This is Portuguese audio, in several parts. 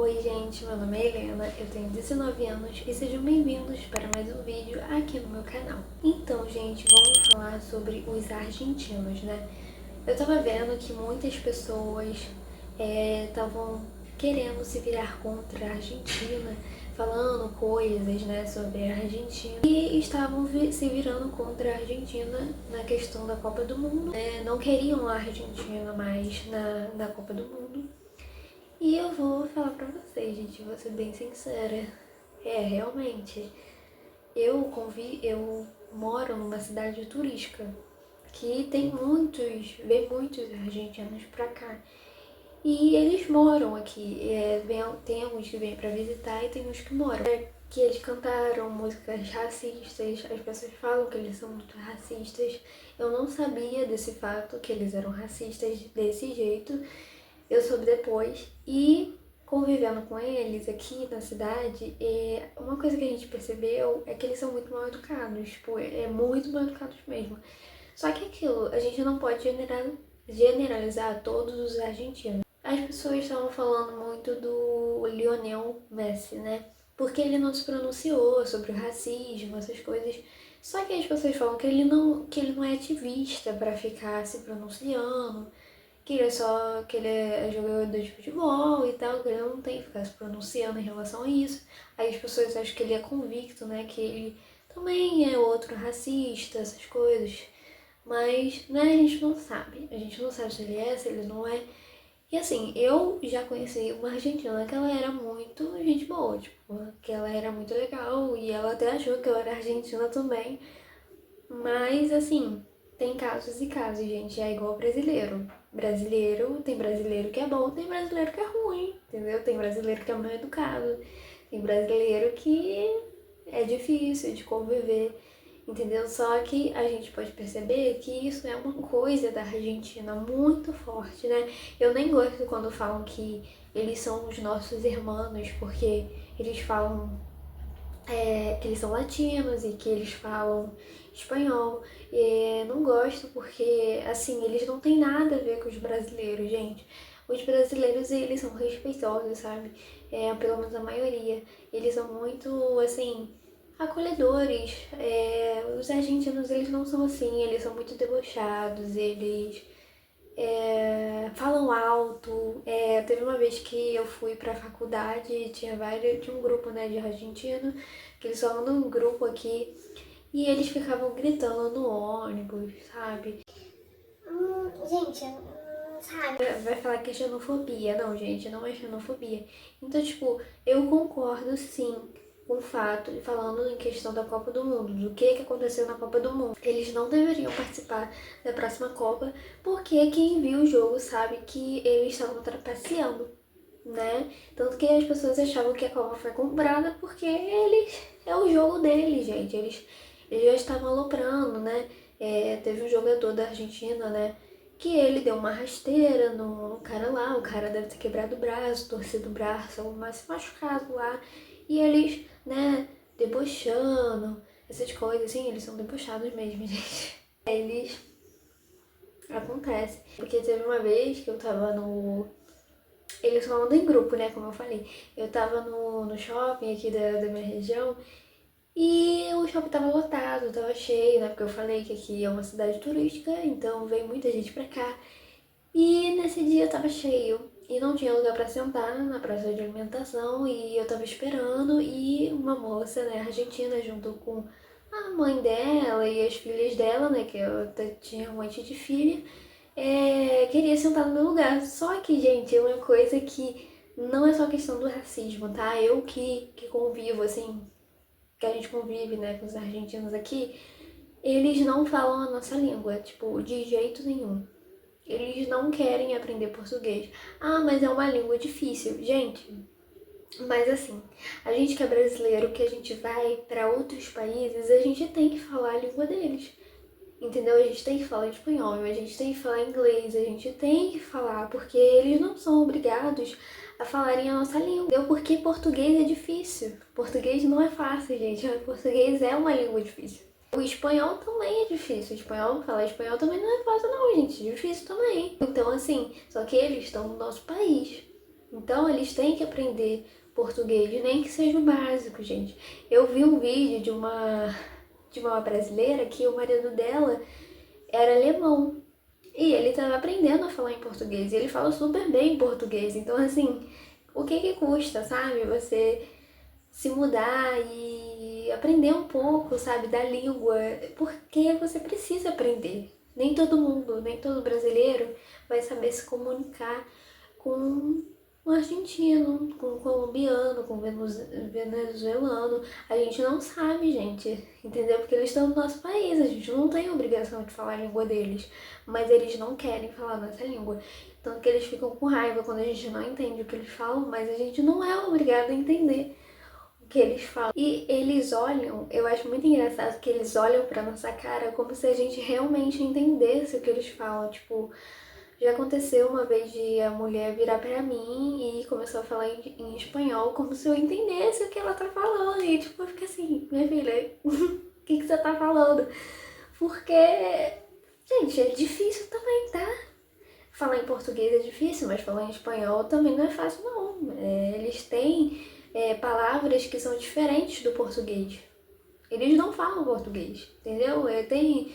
Oi gente, meu nome é Helena, eu tenho 19 anos e sejam bem-vindos para mais um vídeo aqui no meu canal. Então gente, vamos falar sobre os argentinos, né? Eu tava vendo que muitas pessoas estavam querendo se virar contra a Argentina, falando coisas, né, sobre a Argentina e estavam se virando contra a Argentina na questão da Copa do Mundo. Não queriam a Argentina mais na Copa do Mundo. E eu vou falar pra vocês, gente, vou ser bem sincera. Realmente, eu moro numa cidade turística que vem muitos argentinos pra cá. E eles moram aqui. Tem alguns que vêm pra visitar e tem uns que moram. Que eles cantaram músicas racistas, as pessoas falam que eles são muito racistas. Eu não sabia desse fato, que eles eram racistas desse jeito. Eu soube depois e convivendo com eles aqui na cidade, uma coisa que a gente percebeu é que eles são muito mal educados, tipo, muito mal educados mesmo. Só que aquilo, a gente não pode generalizar todos os argentinos. As pessoas estavam falando muito do Lionel Messi, né? Porque ele não se pronunciou sobre o racismo, essas coisas. Só que as pessoas falam que ele não é ativista pra ficar se pronunciando, que ele é jogador de futebol e tal, que ele não tem que ficar se pronunciando em relação a isso. Aí as pessoas acham que ele é convicto, né, que ele também é outro racista, essas coisas. Mas, né, a gente não sabe. A gente não sabe se ele é, se ele não é. E assim, eu já conheci uma argentina que ela era muito gente boa, tipo, que ela era muito legal e ela até achou que eu era argentina também. Mas, assim, tem casos e casos, gente. É igual brasileiro. Tem brasileiro que é bom, tem brasileiro que é ruim, entendeu? Tem brasileiro que é mal educado, tem brasileiro que é difícil de conviver, entendeu? Só que a gente pode perceber que isso é uma coisa da Argentina muito forte, né? Eu nem gosto quando falam que eles são os nossos irmãos, porque eles falam que eles são latinos e que eles falam espanhol. Não gosto porque, assim, eles não têm nada a ver com os brasileiros, gente. Os brasileiros, eles são respeitosos, sabe? Pelo menos a maioria. Eles são muito, assim, acolhedores. Os argentinos, eles não são assim, eles são muito debochados, eles falam alto. Teve uma vez que eu fui pra faculdade, tinha um grupo, né, de argentino, que eles falam num grupo aqui, e eles ficavam gritando no ônibus, sabe? Gente, sabe? Vai falar que é xenofobia. Não, gente, não é xenofobia. Então, tipo, eu concordo sim com o fato, falando em questão da Copa do Mundo, do que aconteceu na Copa do Mundo. Eles não deveriam participar da próxima Copa, porque quem viu o jogo sabe que eles estavam trapaceando, né? Tanto que as pessoas achavam que a Copa foi comprada porque é o jogo deles, gente. Eles já estavam aloprando, né? Teve um jogador da Argentina, né? Que ele deu uma rasteira no cara lá, o cara deve ter quebrado o braço, torcido o braço, ou se machucado lá. E eles, né, debochando, essas coisas, assim, eles são debochados mesmo, gente. Eles acontece. Porque teve uma vez que eu tava no. Eles falando em grupo, né, como eu falei. Eu tava no shopping aqui da minha região. E o shopping tava lotado, tava cheio, né? Porque eu falei que aqui é uma cidade turística, então vem muita gente pra cá. E nesse dia tava cheio e não tinha lugar pra sentar na praça de alimentação e eu tava esperando e uma moça, né, argentina, junto com a mãe dela e as filhas dela, né, que eu tinha um monte de filha, queria sentar no meu lugar. Só que, gente, é uma coisa que não é só questão do racismo, tá? Eu que convivo, assim, que a gente convive, né, com os argentinos aqui, eles não falam a nossa língua, tipo, de jeito nenhum. Eles não querem aprender português. Ah, mas é uma língua difícil. Gente, mas assim, a gente que é brasileiro, que a gente vai para outros países, a gente tem que falar a língua deles. Entendeu? A gente tem que falar espanhol, a gente tem que falar inglês, a gente tem que falar, porque eles não são obrigados a falarem a nossa língua. Entendeu? Porque português é difícil. Português não é fácil, gente. Português é uma língua difícil. O espanhol também é difícil. Falar espanhol também não é fácil, não, gente. É difícil também. Então, assim, só que eles estão no nosso país. Então eles têm que aprender português, nem que seja o básico, gente. Eu vi um vídeo de uma brasileira que o marido dela era alemão. E ele estava aprendendo a falar em português. E ele fala super bem em português. Então, assim, o que que custa, sabe? Você se mudar e aprender um pouco, sabe, da língua. Porque você precisa aprender. Nem todo mundo, nem todo brasileiro vai saber se comunicar com um argentino, com um colombiano, com um venezuelano. A gente não sabe, gente, entendeu? Porque eles estão no nosso país, a gente não tem obrigação de falar a língua deles, mas eles não querem falar nossa língua. Tanto que eles ficam com raiva quando a gente não entende o que eles falam, mas a gente não é obrigado a entender o que eles falam. E eles olham, eu acho muito engraçado que eles olham pra nossa cara como se a gente realmente entendesse o que eles falam, tipo. Já aconteceu uma vez de a mulher virar pra mim e começar a falar em espanhol como se eu entendesse o que ela tá falando. E tipo, eu fico assim, minha filha, o que você tá falando? Porque, gente, é difícil também, tá? Falar em português é difícil, mas falar em espanhol também não é fácil, não. Eles têm palavras que são diferentes do português. Eles não falam português, entendeu? Tem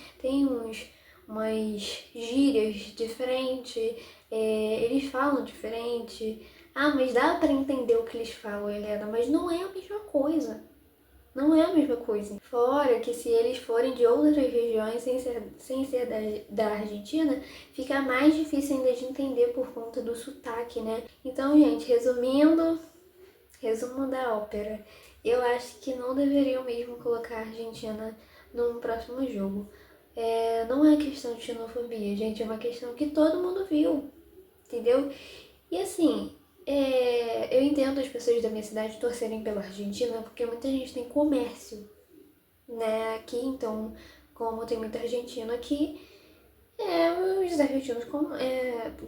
umas gírias diferentes, eles falam diferente. Ah, mas dá pra entender o que eles falam, Helena, mas não é a mesma coisa. Não é a mesma coisa. Fora que se eles forem de outras regiões sem ser da Argentina, fica mais difícil ainda de entender por conta do sotaque, né? Então, gente, resumo da ópera. Eu acho que não deveriam mesmo colocar a Argentina num próximo jogo. Não é questão de xenofobia, gente, é uma questão que todo mundo viu, entendeu? E assim, eu entendo as pessoas da minha cidade torcerem pela Argentina, porque muita gente tem comércio, né, aqui, então, como tem muito argentino aqui, os argentinos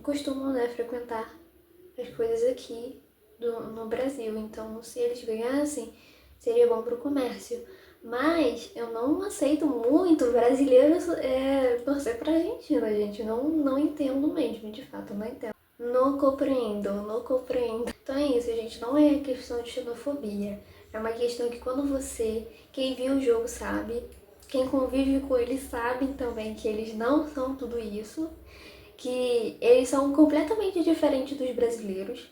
costumam, né, frequentar as coisas aqui no Brasil. Então, se eles ganhassem, seria bom para o comércio. Mas eu não aceito muito brasileiros torcer para a Argentina, gente. Não entendo mesmo, de fato, não entendo. Não compreendo, não compreendo. Então é isso, gente. Não é questão de xenofobia. É uma questão que quem viu o jogo sabe, quem convive com eles sabe também que eles não são tudo isso, que eles são completamente diferentes dos brasileiros,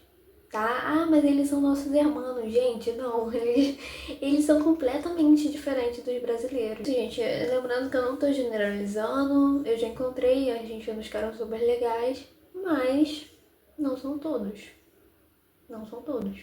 tá? Ah, mas eles são nossos irmãos, gente, não, eles são completamente diferentes dos brasileiros. Gente, lembrando que eu não tô generalizando, eu já encontrei argentinos que eram super legais, mas não são todos, não são todos.